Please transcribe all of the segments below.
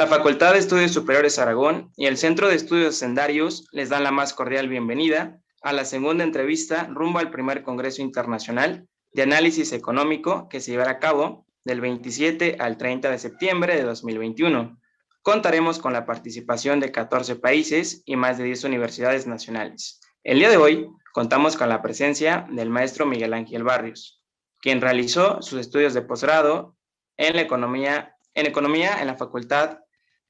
La Facultad de Estudios Superiores Aragón y el Centro de Estudios Hacendarios les dan la más cordial bienvenida a la segunda entrevista rumbo al primer Congreso Internacional de Análisis Económico que se llevará a cabo del 27 al 30 de septiembre de 2021. Contaremos con la participación de 14 países y más de 10 universidades nacionales. El día de hoy contamos con la presencia del maestro Miguel Ángel Barrios, quien realizó sus estudios de posgrado en economía en la Facultad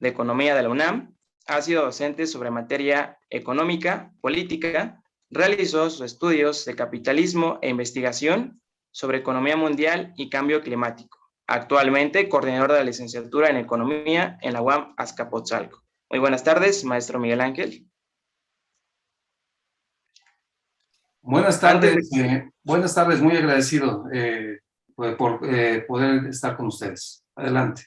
de Economía de la UNAM, ha sido docente sobre materia económica, política, realizó sus estudios de capitalismo e investigación sobre economía mundial y cambio climático. Actualmente, coordinador de la licenciatura en Economía en la UAM Azcapotzalco. Muy buenas tardes, maestro Miguel Ángel. Buenas tardes, muy agradecido por poder estar con ustedes. Adelante.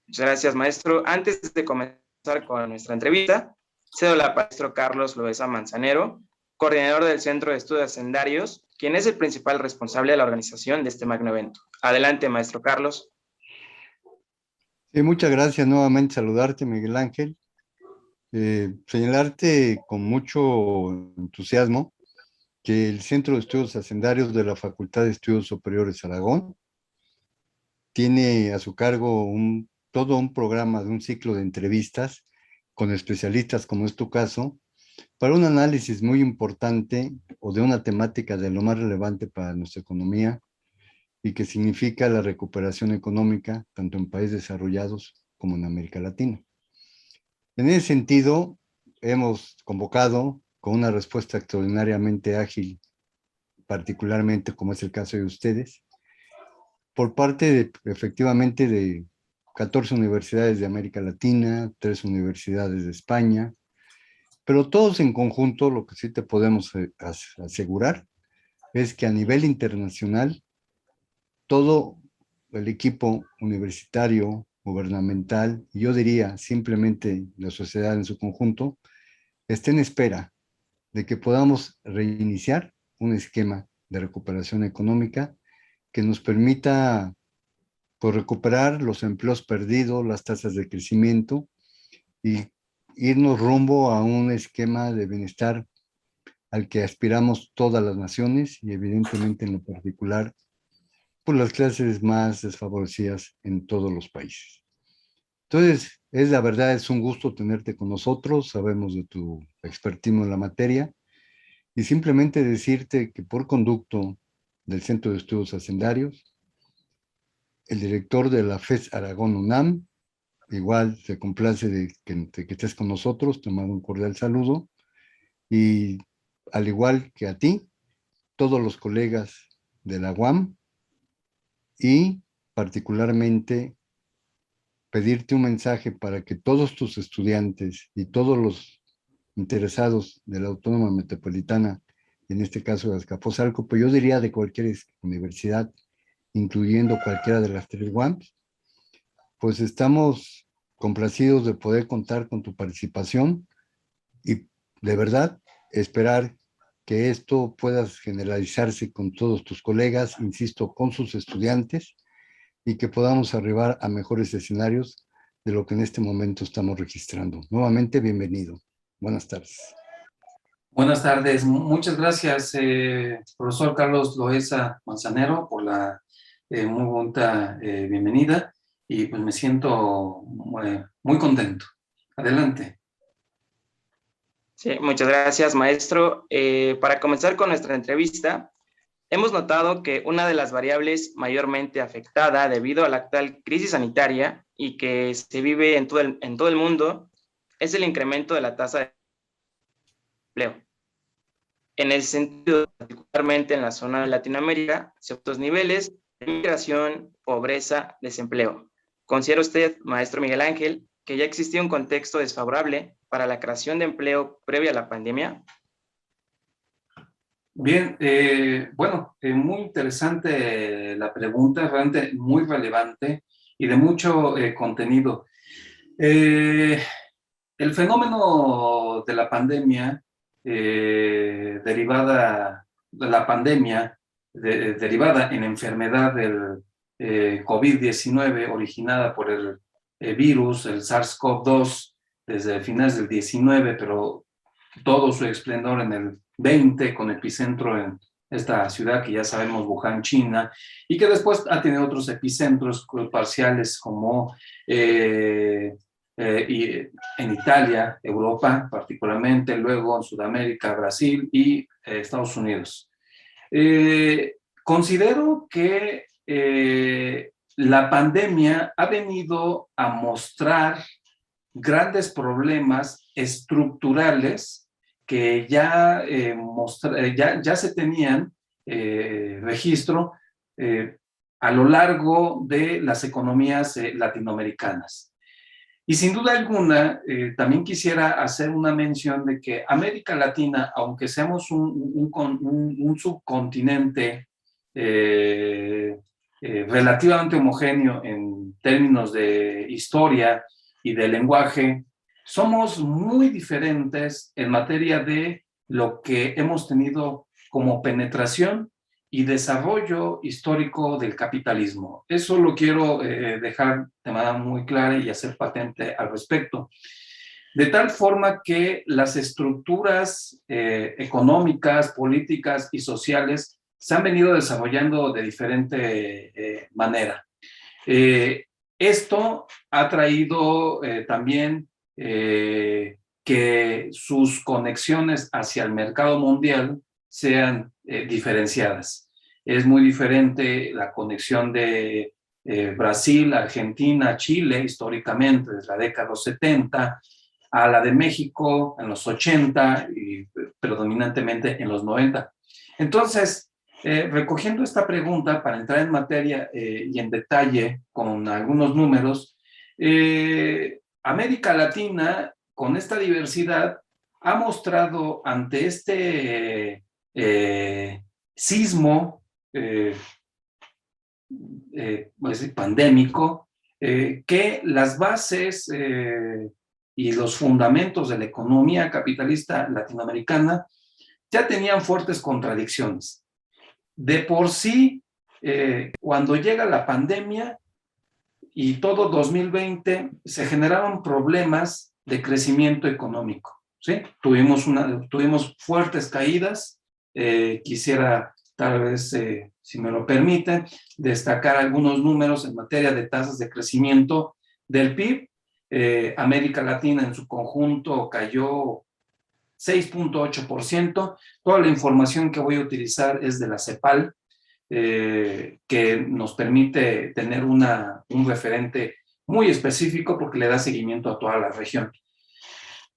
Muchas gracias, maestro. Antes de comenzar con nuestra entrevista, cedo la palabra al maestro Carlos Loesa Manzanero, coordinador del Centro de Estudios Hacendarios, quien es el principal responsable de la organización de este magno evento. Adelante, maestro Carlos. Sí, muchas gracias nuevamente, saludarte, Miguel Ángel. Señalarte con mucho entusiasmo que el Centro de Estudios Hacendarios de la Facultad de Estudios Superiores Aragón tiene a su cargo todo un programa de un ciclo de entrevistas con especialistas, como es tu caso, para un análisis muy importante o de una temática de lo más relevante para nuestra economía y que significa la recuperación económica tanto en países desarrollados como en América Latina. En ese sentido, hemos convocado con una respuesta extraordinariamente ágil, particularmente como es el caso de ustedes, por parte efectivamente de 14 universidades de América Latina, 3 universidades de España, pero todos en conjunto. Lo que sí te podemos asegurar es que a nivel internacional todo el equipo universitario, gubernamental, y yo diría simplemente la sociedad en su conjunto, está en espera de que podamos reiniciar un esquema de recuperación económica que nos permita pues, recuperar los empleos perdidos, las tasas de crecimiento y irnos rumbo a un esquema de bienestar al que aspiramos todas las naciones y evidentemente en lo particular por las clases más desfavorecidas en todos los países. Entonces, la verdad, es un gusto tenerte con nosotros, sabemos de tu expertismo en la materia y simplemente decirte que por conducto del Centro de Estudios Hacendarios, el director de la FES Aragón UNAM, igual se complace de que estés con nosotros, te mando un cordial saludo y al igual que a ti, todos los colegas de la UAM y particularmente pedirte un mensaje para que todos tus estudiantes y todos los interesados de la Autónoma Metropolitana, en este caso de Azcapotzalco, pues yo diría de cualquier universidad, incluyendo cualquiera de las 3 UAMs, pues estamos complacidos de poder contar con tu participación y de verdad esperar que esto pueda generalizarse con todos tus colegas, insisto, con sus estudiantes, y que podamos arribar a mejores escenarios de lo que en este momento estamos registrando. Nuevamente, bienvenido. Buenas tardes. Buenas tardes. Muchas gracias, profesor Carlos Loesa Manzanero, por la muy bonita bienvenida y pues me siento muy contento. Adelante. Sí, muchas gracias, maestro. Para comenzar con nuestra entrevista, hemos notado que una de las variables mayormente afectada debido a la actual crisis sanitaria y que se vive en todo el mundo es el incremento de la tasa de empleo. En ese sentido, particularmente en la zona de Latinoamérica, ciertos niveles de migración, pobreza, desempleo. ¿Considera usted, maestro Miguel Ángel, que ya existía un contexto desfavorable para la creación de empleo previa a la pandemia? Bien, muy interesante la pregunta, realmente muy relevante y de mucho contenido. El fenómeno de la pandemia, derivada de la pandemia, derivada en enfermedad del COVID-19 originada por el virus, el SARS-CoV-2, desde finales del 19, pero todo su esplendor en el 20, con epicentro en esta ciudad que ya sabemos, Wuhan, China, y que después ha tenido otros epicentros parciales como en Italia, Europa particularmente, luego en Sudamérica, Brasil y Estados Unidos. Considero que la pandemia ha venido a mostrar grandes problemas estructurales que ya, ya se tenían registro a lo largo de las economías latinoamericanas. Y sin duda alguna, también quisiera hacer una mención de que América Latina, aunque seamos un subcontinente relativamente homogéneo en términos de historia y de lenguaje, somos muy diferentes en materia de lo que hemos tenido como penetración y desarrollo histórico del capitalismo. Eso lo quiero dejar de manera muy clara y hacer patente al respecto. De tal forma que las estructuras económicas, políticas y sociales se han venido desarrollando de diferente manera. Esto ha traído también que sus conexiones hacia el mercado mundial sean diferenciadas. Es muy diferente la conexión de Brasil, Argentina, Chile, históricamente, desde la década de los 70, a la de México en los 80 y predominantemente en los 90. Entonces, recogiendo esta pregunta para entrar en materia y en detalle con algunos números, América Latina, con esta diversidad, ha mostrado ante este sismo pandémico que las bases y los fundamentos de la economía capitalista latinoamericana ya tenían fuertes contradicciones. De por sí, cuando llega la pandemia y todo 2020, se generaron problemas de crecimiento económico, ¿sí? Tuvimos fuertes caídas. Quisiera, tal vez, si me lo permiten, destacar algunos números en materia de tasas de crecimiento del PIB. América Latina en su conjunto cayó 6.8%. Toda la información que voy a utilizar es de la CEPAL, que nos permite tener un referente muy específico porque le da seguimiento a toda la región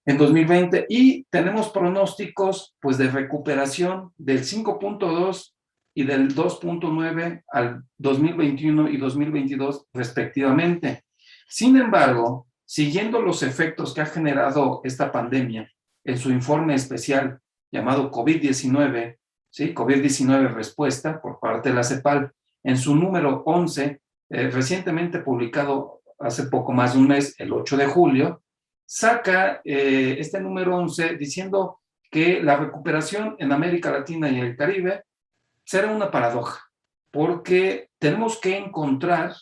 en 2020, y tenemos pronósticos pues de recuperación del 5.2 y del 2.9 al 2021 y 2022 respectivamente. Sin embargo, siguiendo los efectos que ha generado esta pandemia en su informe especial llamado COVID-19, ¿sí? COVID-19 respuesta por parte de la CEPAL, en su número 11, recientemente publicado hace poco más de un mes, el 8 de julio, saca este número 11 diciendo que la recuperación en América Latina y el Caribe será una paradoja, porque tenemos que encontrar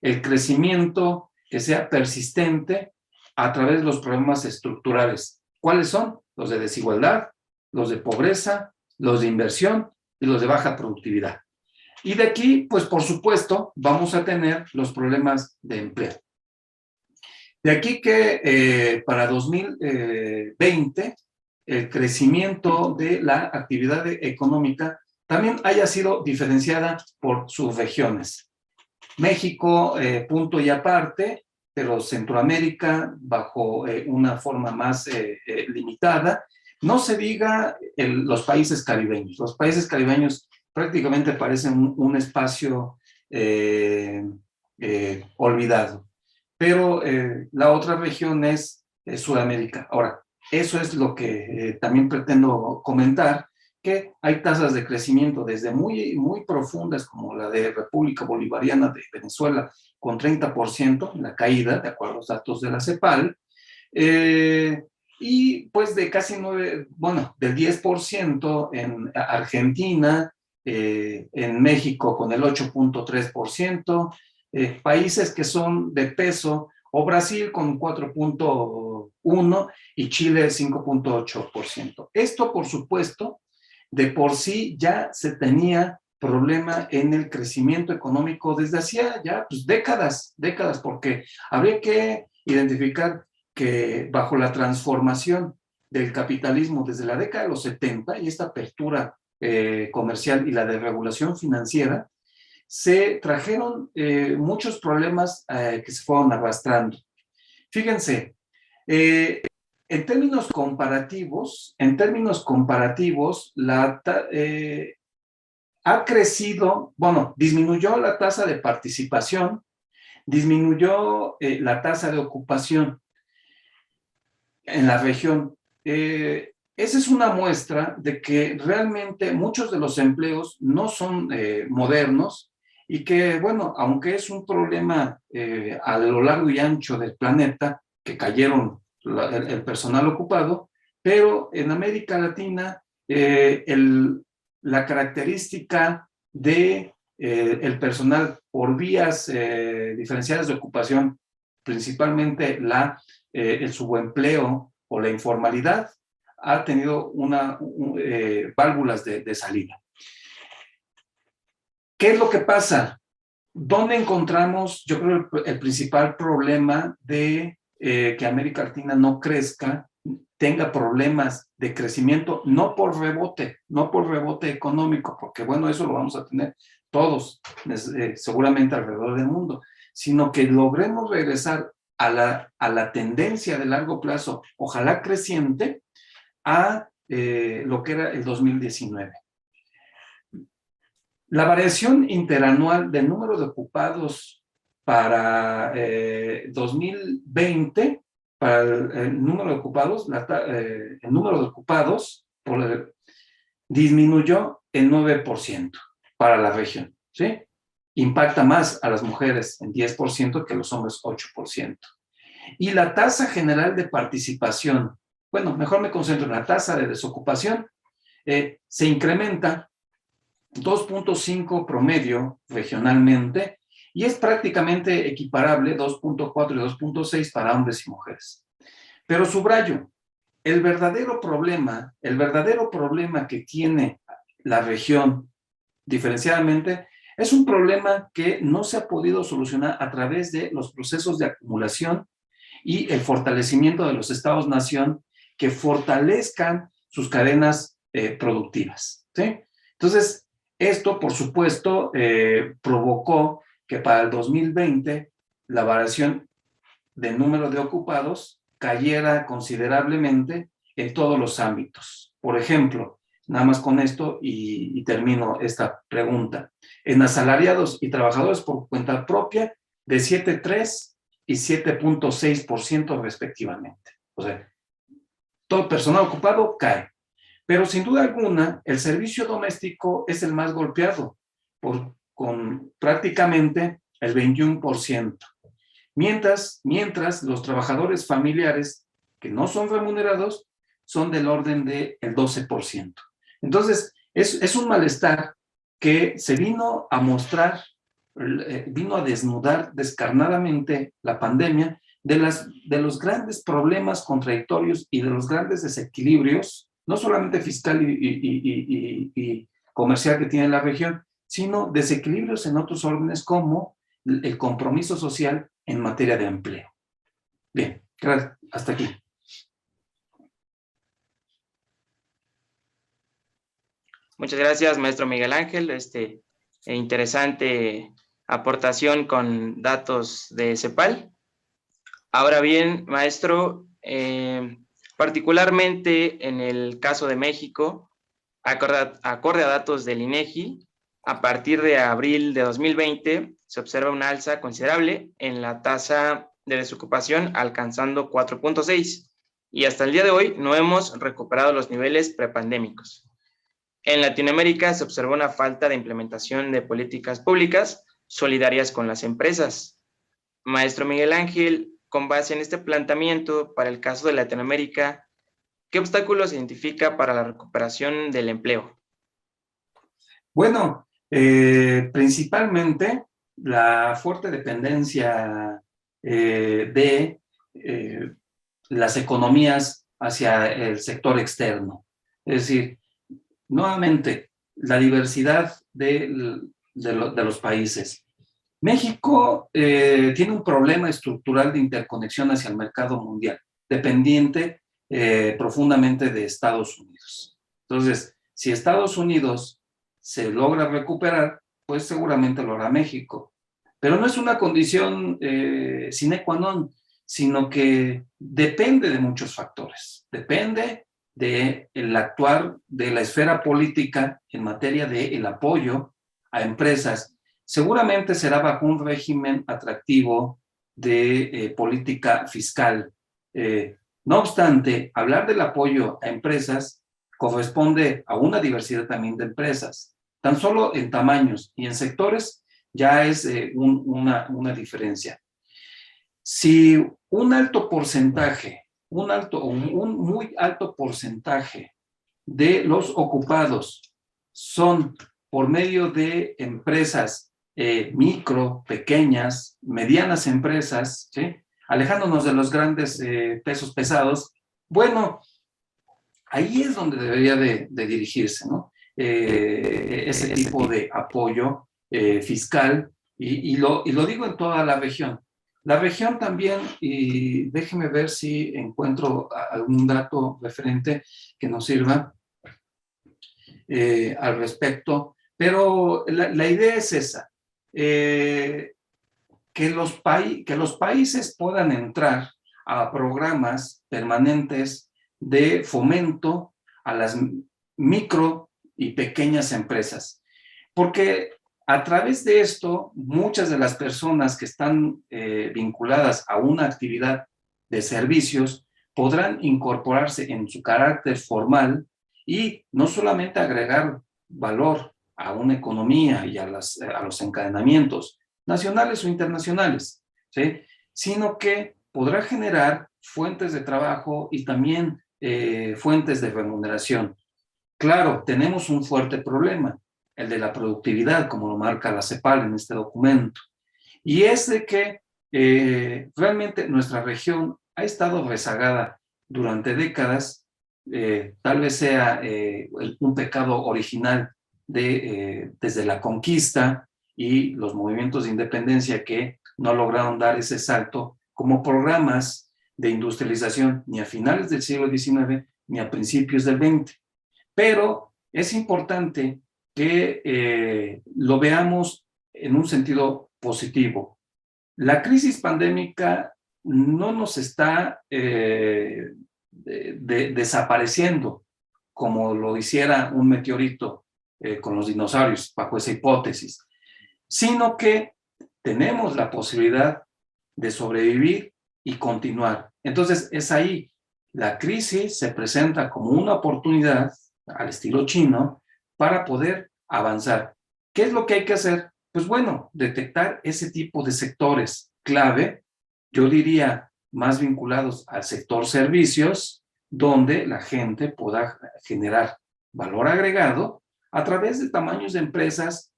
el crecimiento que sea persistente a través de los problemas estructurales. ¿Cuáles son? Los de desigualdad, los de pobreza, los de inversión y los de baja productividad. Y de aquí, pues por supuesto, vamos a tener los problemas de empleo. De aquí que para 2020 el crecimiento de la actividad económica también haya sido diferenciada por sus regiones. México, punto y aparte, pero Centroamérica bajo una forma más limitada. No se diga los países caribeños. Los países caribeños prácticamente parecen un espacio olvidado. Pero la otra región es Sudamérica. Ahora, eso es lo que también pretendo comentar, que hay tasas de crecimiento desde muy, muy profundas, como la de República Bolivariana de Venezuela, con 30% en la caída, de acuerdo a los datos de la CEPAL, y pues de casi del 10% en Argentina, en México con el 8.3%, países que son de peso o Brasil con 4.1% y Chile 5.8%. Esto, por supuesto, de por sí ya se tenía problema en el crecimiento económico desde hacía ya pues, décadas, porque habría que identificar que bajo la transformación del capitalismo desde la década de los 70 y esta apertura comercial y la desregulación financiera, se trajeron muchos problemas que se fueron arrastrando. Fíjense, en términos comparativos, ha crecido, bueno, disminuyó la tasa de participación, disminuyó la tasa de ocupación en la región. Esa es una muestra de que realmente muchos de los empleos no son modernos y que, bueno, aunque es un problema a lo largo y ancho del planeta, que cayeron el personal ocupado, pero en América Latina la característica de el personal por vías diferenciadas de ocupación, principalmente el subempleo o la informalidad, ha tenido válvulas de salida. ¿Qué es lo que pasa? ¿Dónde encontramos, yo creo, el principal problema de que América Latina no crezca, tenga problemas de crecimiento, no por rebote económico, porque bueno, eso lo vamos a tener todos, seguramente alrededor del mundo, sino que logremos regresar a la tendencia de largo plazo, ojalá creciente, a lo que era el 2019. La variación interanual del número de ocupados para 2020, para el número de ocupados, el número de ocupados disminuyó en 9% para la región, ¿sí? Impacta más a las mujeres en 10% que a los hombres 8%. Y la tasa general de participación, bueno, mejor me concentro en la tasa de desocupación, se incrementa 2.5 promedio regionalmente y es prácticamente equiparable 2.4 y 2.6 para hombres y mujeres. Pero subrayo, el verdadero problema que tiene la región diferenciadamente es un problema que no se ha podido solucionar a través de los procesos de acumulación y el fortalecimiento de los estados-nación que fortalezcan sus cadenas productivas, ¿sí? Entonces, esto, por supuesto, provocó que para el 2020 la variación del número de ocupados cayera considerablemente en todos los ámbitos. Por ejemplo, nada más con esto y termino esta pregunta. En asalariados y trabajadores por cuenta propia, de 7.3 y 7.6% respectivamente. O sea, todo personal ocupado cae. Pero sin duda alguna, el servicio doméstico es el más golpeado, con prácticamente el 21%. Mientras los trabajadores familiares que no son remunerados son del orden del 12%. Entonces, es un malestar que se vino a mostrar, vino a desnudar descarnadamente la pandemia de los grandes problemas contradictorios y de los grandes desequilibrios, no solamente fiscal y comercial que tiene la región, sino desequilibrios en otros órdenes como el compromiso social en materia de empleo. Bien, gracias. Hasta aquí. Muchas gracias, maestro Miguel Ángel. Interesante aportación con datos de CEPAL. Ahora bien, maestro, particularmente en el caso de México, acorde a datos del INEGI, a partir de abril de 2020 se observa una alza considerable en la tasa de desocupación, alcanzando 4.6, y hasta el día de hoy no hemos recuperado los niveles prepandémicos. En Latinoamérica se observó una falta de implementación de políticas públicas solidarias con las empresas. Maestro Miguel Ángel, con base en este planteamiento para el caso de Latinoamérica, ¿qué obstáculos identifica para la recuperación del empleo? Bueno, principalmente la fuerte dependencia de las economías hacia el sector externo. Es decir, nuevamente, la diversidad de los países. México tiene un problema estructural de interconexión hacia el mercado mundial, dependiente profundamente de Estados Unidos. Entonces, si Estados Unidos se logra recuperar, pues seguramente lo hará México. Pero no es una condición sine qua non, sino que depende de muchos factores. Depende del actuar de la esfera política en materia del apoyo a empresas. Seguramente será bajo un régimen atractivo de política fiscal. No obstante, hablar del apoyo a empresas corresponde a una diversidad también de empresas. Tan solo en tamaños y en sectores ya es una diferencia. Si un alto porcentaje, un muy alto porcentaje de los ocupados son por medio de empresas micro, pequeñas, medianas empresas, ¿sí? Alejándonos de los grandes pesos pesados, bueno, ahí es donde debería de dirigirse, ¿no? Ese tipo de apoyo fiscal, y lo digo en toda la región. La región también, y déjeme ver si encuentro algún dato referente que nos sirva al respecto, pero la idea es esa, que los países puedan entrar a programas permanentes de fomento a las micro y pequeñas empresas, porque a través de esto, muchas de las personas que están vinculadas a una actividad de servicios podrán incorporarse en su carácter formal y no solamente agregar valor a una economía y a los encadenamientos nacionales o internacionales, ¿sí? Sino que podrá generar fuentes de trabajo y también fuentes de remuneración. Claro, tenemos un fuerte problema, el de la productividad, como lo marca la CEPAL en este documento, y es de que realmente nuestra región ha estado rezagada durante décadas. Tal vez sea un pecado original desde la conquista y los movimientos de independencia que no lograron dar ese salto como programas de industrialización ni a finales del siglo XIX ni a principios del XX. Pero es importante que lo veamos en un sentido positivo. La crisis pandémica no nos está desapareciendo como lo hiciera un meteorito con los dinosaurios, bajo esa hipótesis, sino que tenemos la posibilidad de sobrevivir y continuar. Entonces, es ahí, la crisis se presenta como una oportunidad, al estilo chino, para poder avanzar. ¿Qué es lo que hay que hacer? Pues bueno, detectar ese tipo de sectores clave, yo diría más vinculados al sector servicios, donde la gente pueda generar valor agregado a través de tamaños de empresas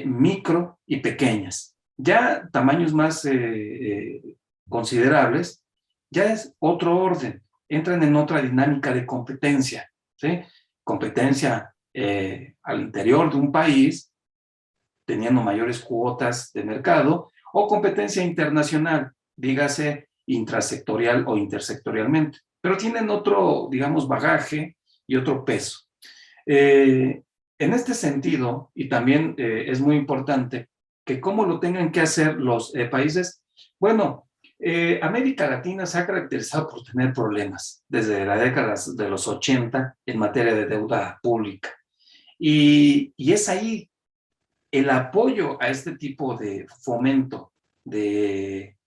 micro y pequeñas. Ya tamaños más considerables, ya es otro orden, entran en otra dinámica de competencia, ¿sí? Competencia al interior de un país, teniendo mayores cuotas de mercado, o competencia internacional, dígase intrasectorial o intersectorialmente, pero tienen otro, digamos, bagaje y otro peso. En este sentido, y también es muy importante que cómo lo tengan que hacer los países, bueno, América Latina se ha caracterizado por tener problemas desde la década de los 80 en materia de deuda pública. Y es ahí el apoyo a este tipo de fomento de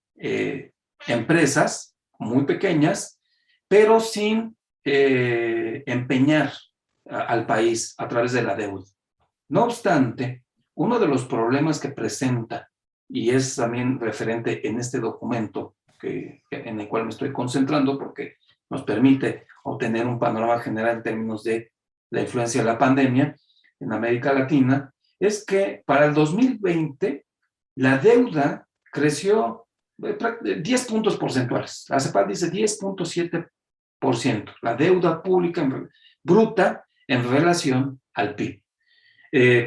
empresas muy pequeñas, pero sin empeñar al país a través de la deuda. No obstante, uno de los problemas que presenta, y es también referente en este documento en el cual me estoy concentrando porque nos permite obtener un panorama general en términos de la influencia de la pandemia en América Latina, es que para el 2020 la deuda creció 10 puntos porcentuales. La CEPAL dice 10.7%, la deuda pública bruta en relación al PIB.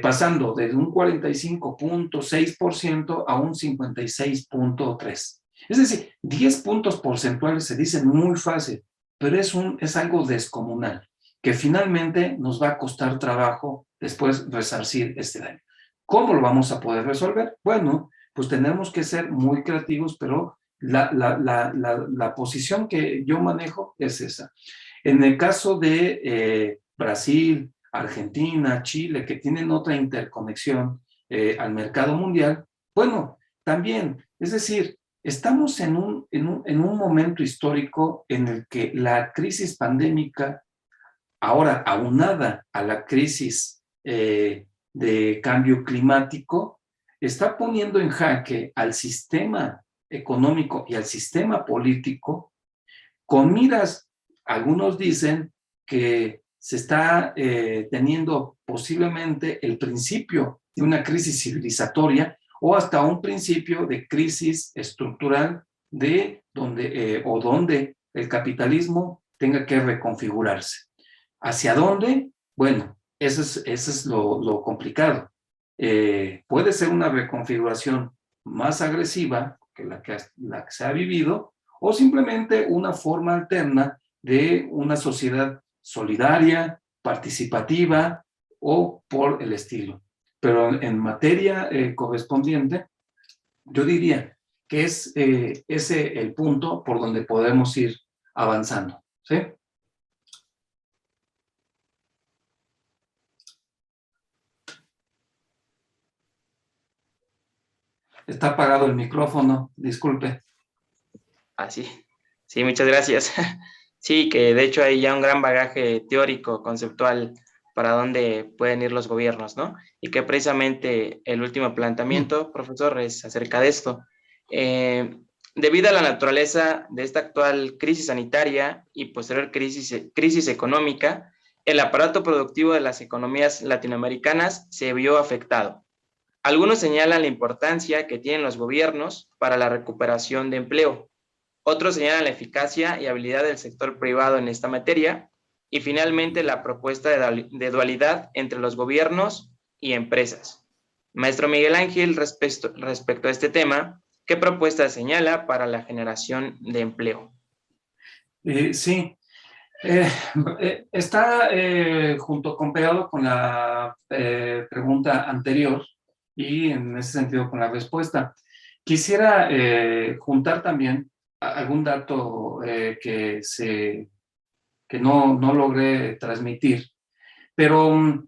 Pasando de un 45.6% a un 56.3%. Es decir, 10 puntos porcentuales se dicen muy fácil, pero es algo descomunal, que finalmente nos va a costar trabajo después resarcir este daño. ¿Cómo lo vamos a poder resolver? Bueno, pues tenemos que ser muy creativos, pero la posición que yo manejo es esa. En el caso de Brasil, Argentina, Chile, que tienen otra interconexión al mercado mundial, bueno, también, es decir, estamos en un momento histórico en el que la crisis pandémica, ahora aunada a la crisis de cambio climático, está poniendo en jaque al sistema económico y al sistema político con miras, algunos dicen que se está teniendo posiblemente el principio de una crisis civilizatoria o hasta un principio de crisis estructural de donde el capitalismo tenga que reconfigurarse. ¿Hacia dónde? Bueno, eso es lo complicado. Puede ser una reconfiguración más agresiva que la que se ha vivido, o simplemente una forma alterna de una sociedad solidaria, participativa o por el estilo. Pero en materia correspondiente, yo diría que es ese el punto por donde podemos ir avanzando, ¿sí? Está apagado el micrófono, disculpe. Así. Sí, muchas gracias. Sí, que de hecho hay ya un gran bagaje teórico, conceptual, para dónde pueden ir los gobiernos, ¿no? Y que precisamente el último planteamiento, profesor, es acerca de esto. Debido a la naturaleza de esta actual crisis sanitaria y posterior crisis económica, el aparato productivo de las economías latinoamericanas se vio afectado. Algunos señalan la importancia que tienen los gobiernos para la recuperación de empleo. Otros señalan la eficacia y habilidad del sector privado en esta materia. Y finalmente la propuesta de dualidad entre los gobiernos y empresas. Maestro Miguel Ángel, respecto a este tema, ¿qué propuesta señala para la generación de empleo? Sí, está pegado con la pregunta anterior y en ese sentido con la respuesta. Quisiera juntar también algún dato que no logré transmitir, pero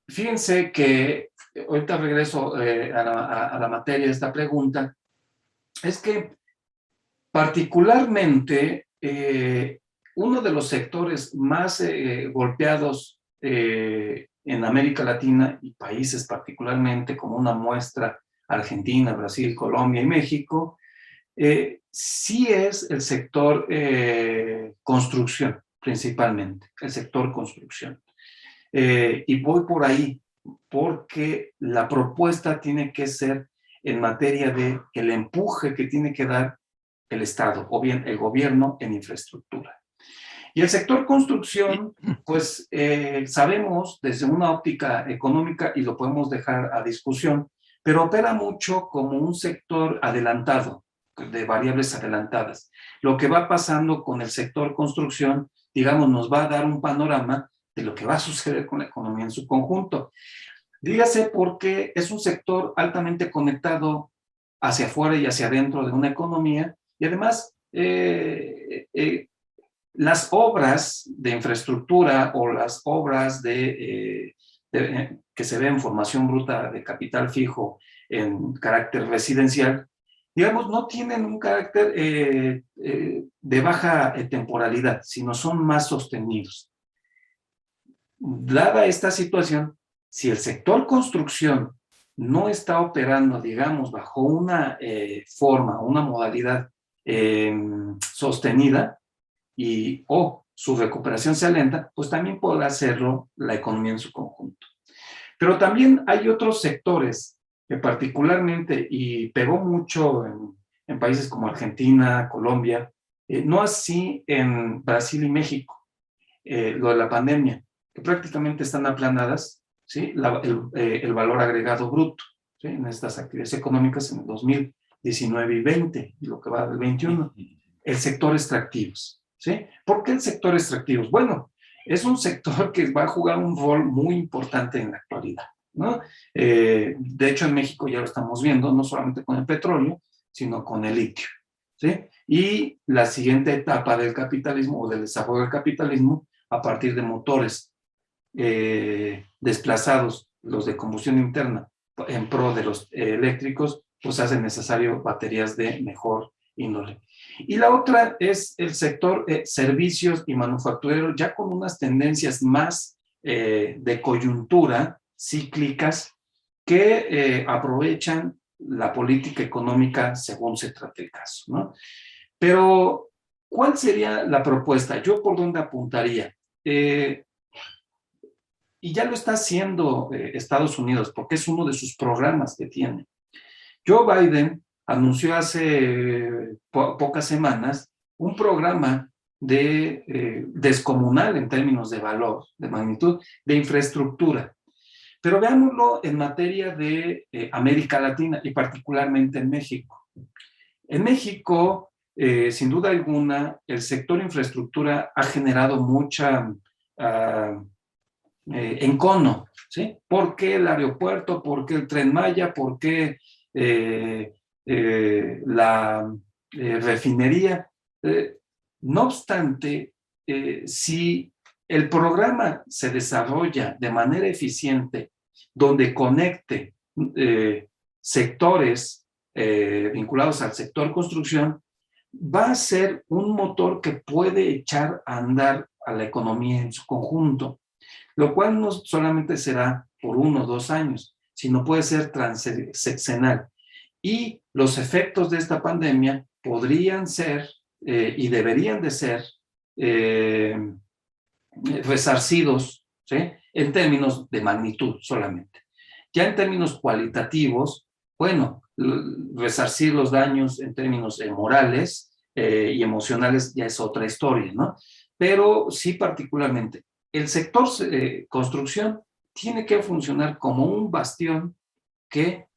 fíjense que ahorita regreso a la materia de esta pregunta, es que particularmente uno de los sectores más golpeados en América Latina y países particularmente como una muestra Argentina, Brasil, Colombia y México, sí es el sector construcción, principalmente, el sector construcción. Y voy por ahí, porque la propuesta tiene que ser en materia de el empuje que tiene que dar el Estado, o bien el gobierno en infraestructura. Y el sector construcción, pues sabemos desde una óptica económica, y lo podemos dejar a discusión, pero opera mucho como un sector adelantado, de variables adelantadas. Lo que va pasando con el sector construcción, digamos, nos va a dar un panorama de lo que va a suceder con la economía en su conjunto. Dígase porque es un sector altamente conectado hacia afuera y hacia adentro de una economía, y además las obras de infraestructura o las obras que se ven en formación bruta de capital fijo en carácter residencial, digamos, no tienen un carácter de baja temporalidad, sino son más sostenidos. Dada esta situación, si el sector construcción no está operando, digamos, bajo una forma, una modalidad sostenida o su recuperación se alenta, pues también podrá hacerlo la economía en su conjunto. Pero también hay otros sectores que particularmente, y pegó mucho en países como Argentina, Colombia, no así en Brasil y México, lo de la pandemia, que prácticamente están aplanadas, ¿sí? El valor agregado bruto, ¿sí? En estas actividades económicas en el 2019 y 20, y lo que va del 21. El sector extractivos, ¿sí? ¿Por qué el sector extractivos? Bueno, es un sector que va a jugar un rol muy importante en la actualidad, ¿no? De hecho, en México ya lo estamos viendo, no solamente con el petróleo, sino con el litio, ¿sí? Y la siguiente etapa del capitalismo o del desarrollo del capitalismo a partir de motores desplazados, los de combustión interna, en pro de los eléctricos, pues hace necesario baterías de mejor índole. Y la otra es el sector servicios y manufacturero, ya con unas tendencias más de coyuntura, cíclicas, que aprovechan la política económica según se trate el caso, ¿no? Pero, ¿cuál sería la propuesta? ¿Yo por dónde apuntaría? Y ya lo está haciendo Estados Unidos, porque es uno de sus programas que tiene. Joe Biden anunció hace pocas semanas un programa descomunal en términos de valor, de magnitud, de infraestructura. Pero veámoslo en materia de América Latina y particularmente en México. En México, sin duda alguna, el sector infraestructura ha generado mucha encono, ¿sí? ¿Por qué el aeropuerto? ¿Por qué el Tren Maya? ¿Por qué la refinería? No obstante, si el programa se desarrolla de manera eficiente, donde conecte sectores vinculados al sector construcción, va a ser un motor que puede echar a andar a la economía en su conjunto, lo cual no solamente será por 1 o 2 años, sino puede ser transeccional. Y los efectos de esta pandemia podrían ser y deberían de ser resarcidos, ¿sí? En términos de magnitud solamente. Ya en términos cualitativos, bueno, resarcir los daños en términos morales y emocionales ya es otra historia, ¿no? Pero sí particularmente, el sector construcción tiene que funcionar como un bastión que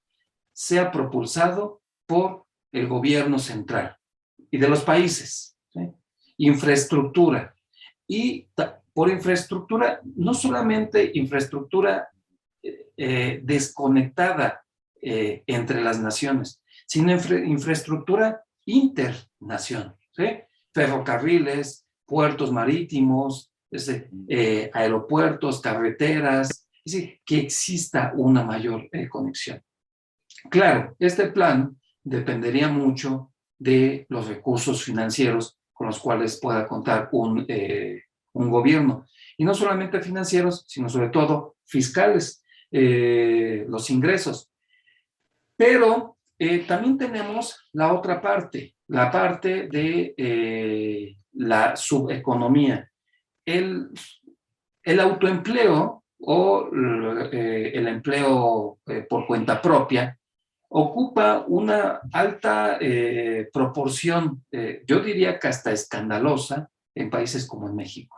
sea propulsado por el gobierno central y de los países, ¿sí? Infraestructura. Y por infraestructura, no solamente infraestructura desconectada entre las naciones, sino infraestructura internacional, ¿sí? Ferrocarriles, puertos marítimos, aeropuertos, carreteras, es decir, que exista una mayor conexión. Claro, este plan dependería mucho de los recursos financieros con los cuales pueda contar un gobierno. Y no solamente financieros, sino sobre todo fiscales, los ingresos. Pero también tenemos la otra parte, la parte de la subeconomía. El autoempleo o el empleo por cuenta propia ocupa una alta proporción, yo diría que hasta escandalosa, en países como en México.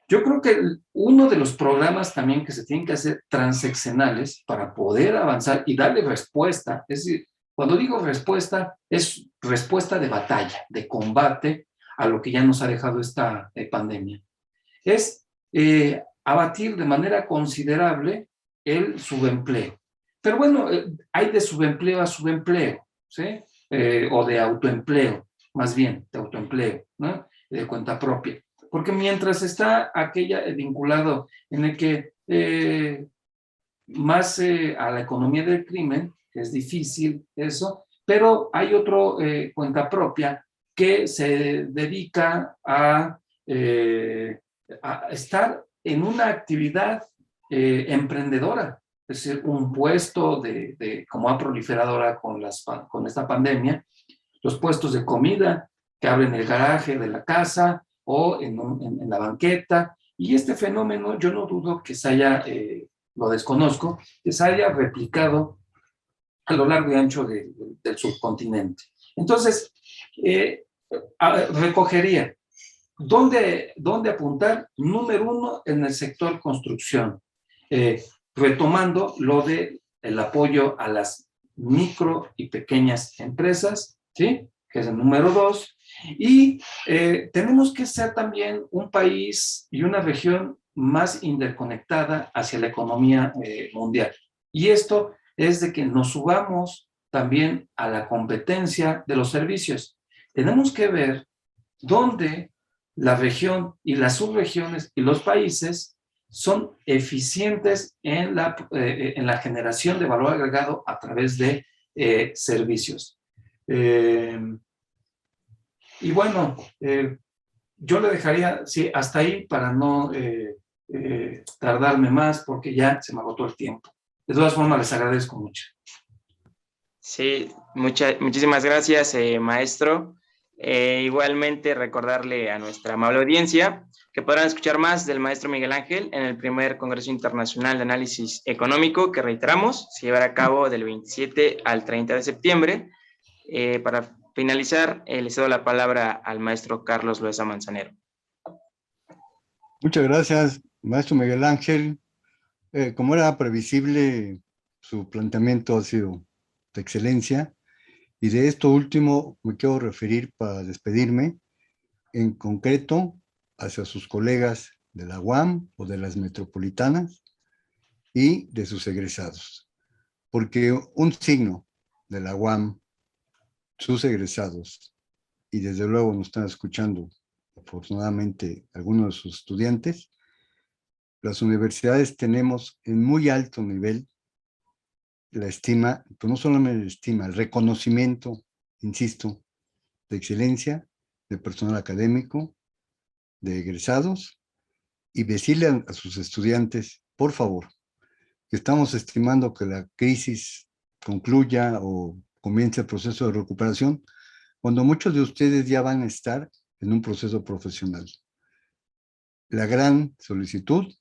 Yo creo que uno de los programas también que se tienen que hacer transeccionales para poder avanzar y darle respuesta, es decir, cuando digo respuesta, es respuesta de batalla, de combate a lo que ya nos ha dejado esta pandemia, es abatir de manera considerable el subempleo. Pero bueno, hay de subempleo a subempleo, ¿sí? O de autoempleo, más bien, de autoempleo, ¿no? De cuenta propia. Porque mientras está aquella vinculado en el que más a la economía del crimen, que es difícil eso, pero hay otro cuenta propia que se dedica a estar en una actividad emprendedora, es decir, un puesto como ha proliferado ahora con esta pandemia, los puestos de comida que abren el garaje de la casa o en la banqueta, y este fenómeno yo no dudo que se haya, lo desconozco, que se haya replicado a lo largo y ancho del subcontinente. Entonces, recogería, ¿dónde apuntar? Número uno, en el sector construcción, retomando lo del apoyo a las micro y pequeñas empresas, ¿sí? Que es el número dos. Y tenemos que ser también un país y una región más interconectada hacia la economía mundial. Y esto es de que nos subamos también a la competencia de los servicios. Tenemos que ver dónde la región y las subregiones y los países son eficientes en la generación de valor agregado a través de servicios. Y bueno, yo le dejaría, sí, hasta ahí para no tardarme más porque ya se me agotó el tiempo. De todas formas, les agradezco mucho. Sí, muchísimas gracias, maestro. Igualmente recordarle a nuestra amable audiencia que podrán escuchar más del maestro Miguel Ángel en el primer Congreso Internacional de Análisis Económico que reiteramos, se llevará a cabo del 27 al 30 de septiembre. Para finalizar, le cedo la palabra al maestro Carlos Loaiza Manzanero. Muchas gracias, maestro Miguel Ángel. Como era previsible, su planteamiento ha sido de excelencia. Y de esto último me quiero referir para despedirme, en concreto hacia sus colegas de la UAM o de las metropolitanas y de sus egresados. Porque un signo de la UAM, sus egresados, y desde luego nos están escuchando afortunadamente algunos de sus estudiantes, las universidades tenemos en muy alto nivel la estima, pero no solamente la estima, el reconocimiento, insisto, de excelencia, de personal académico, de egresados, y decirle a sus estudiantes, por favor, que estamos estimando que la crisis concluya o comience el proceso de recuperación, cuando muchos de ustedes ya van a estar en un proceso profesional. La gran solicitud,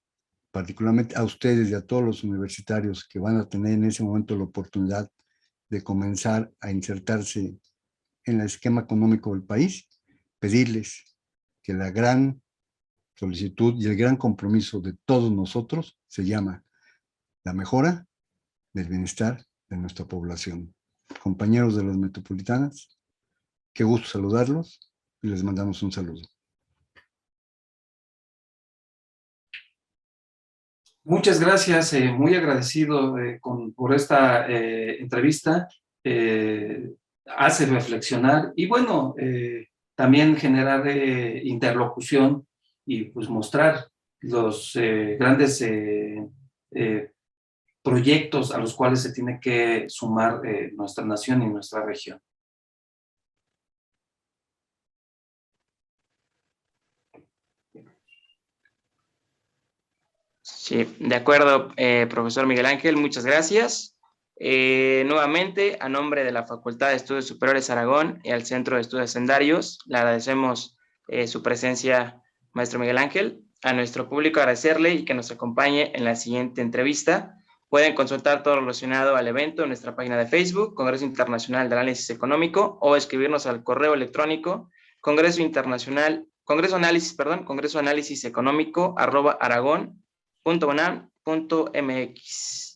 particularmente a ustedes y a todos los universitarios que van a tener en ese momento la oportunidad de comenzar a insertarse en el esquema económico del país, pedirles que la gran solicitud y el gran compromiso de todos nosotros se llama la mejora del bienestar de nuestra población. Compañeros de las metropolitanas, qué gusto saludarlos y les mandamos un saludo. Muchas gracias, muy agradecido por esta entrevista. Hace reflexionar y bueno, también generar interlocución y pues mostrar los grandes proyectos a los cuales se tiene que sumar nuestra nación y nuestra región. Sí, de acuerdo, profesor Miguel Ángel, muchas gracias. Nuevamente, a nombre de la Facultad de Estudios Superiores Aragón y al Centro de Estudios Hacendarios, le agradecemos su presencia, maestro Miguel Ángel. A nuestro público agradecerle y que nos acompañe en la siguiente entrevista. Pueden consultar todo relacionado al evento en nuestra página de Facebook, Congreso Internacional de Análisis Económico, o escribirnos al correo electrónico congresoanálisis económico @aragon.unam.mx.